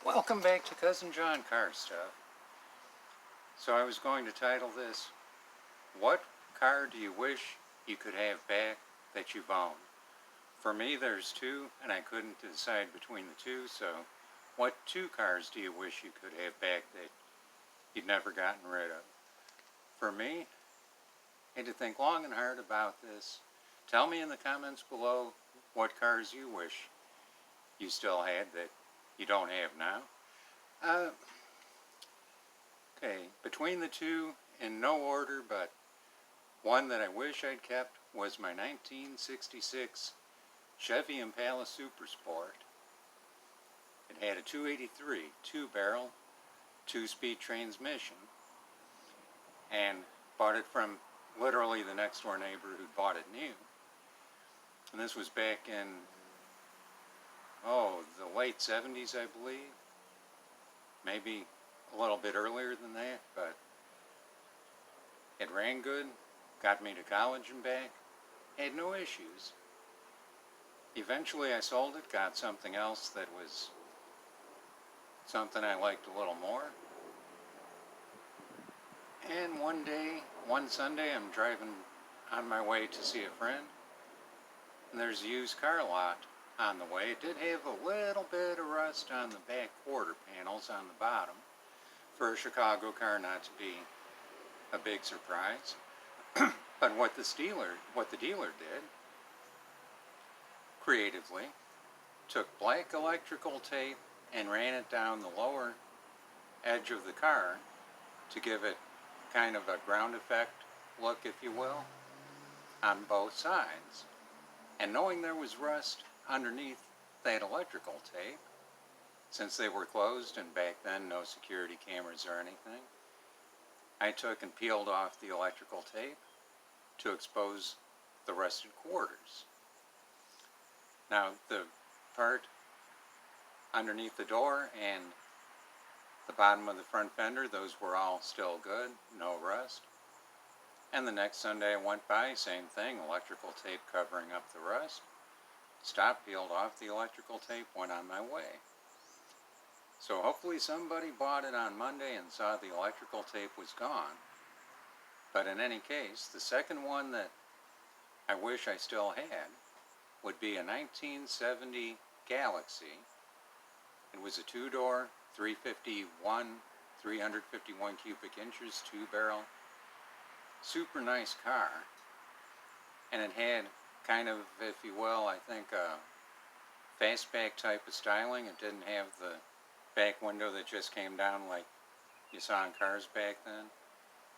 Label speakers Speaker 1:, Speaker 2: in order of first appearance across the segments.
Speaker 1: Welcome back to Cousin John Car Stuff. So I was going to title this, What Car Do You Wish You Could Have Back That You've Owned? For me there's two, and I couldn't decide between the two, so what two cars do you wish you could have back that you'd never gotten rid of? For me, I had to think long and hard about this. Tell me in the comments below what cars you wish you still had that you don't have now. Okay, between the two, in no order, but one that I wish I'd kept was my 1966 Chevy Impala Super Sport. It had a 283 two-barrel, two-speed transmission, and bought it from literally the next door neighbor who bought it new. And this was back in, the late 70s, I believe. Maybe a little bit earlier than that, but it ran good, got me to college and back, had no issues. Eventually I sold it, got something else that was something I liked a little more. And one Sunday, I'm driving on my way to see a friend, and there's a used car lot on the way. It did have a little bit of rust on the back quarter panels on the bottom. For a Chicago car, not to be a big surprise. But what the dealer did, creatively, took black electrical tape and ran it down the lower edge of the car to give it kind of a ground effect look, if you will, on both sides. And knowing there was rust underneath that electrical tape, since they were closed and back then no security cameras or anything, I took and peeled off the electrical tape to expose the rusted quarters. Now the part underneath the door and the bottom of the front fender, those were all still good, no rust. And the next Sunday I went by, same thing, electrical tape covering up the rust. Stopped, peeled off the electrical tape, went on my way. So hopefully somebody bought it on Monday and saw the electrical tape was gone. But in any case, the second one that I wish I still had would be a 1970 Galaxie. It was a two-door, 351 cubic inches, two-barrel, super nice car. And it had kind of, if you will, I think a fastback type of styling. It didn't have the back window that just came down like you saw in cars back then.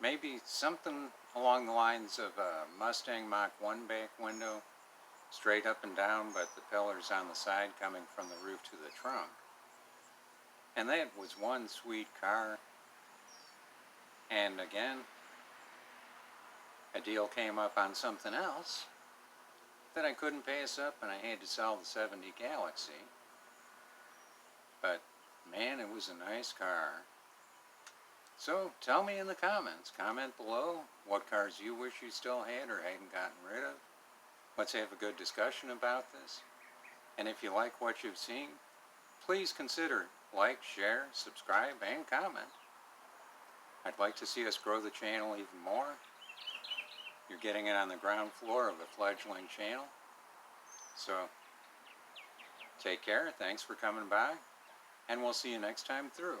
Speaker 1: Maybe something along the lines of a Mustang Mach 1 back window, straight up and down, but the pillars on the side coming from the roof to the trunk. And that was one sweet car. And again, a deal came up on something else that I couldn't pass up, and I had to sell the 70 Galaxie. But man, it was a nice car. So tell me in the comments, comment below what cars you wish you still had or hadn't gotten rid of. Let's have a good discussion about this. And if you like what you've seen, please consider like, share, subscribe, and comment. I'd like to see us grow the channel even more. You're getting it on the ground floor of a fledgling channel. So take care, thanks for coming by, and we'll see you next time through.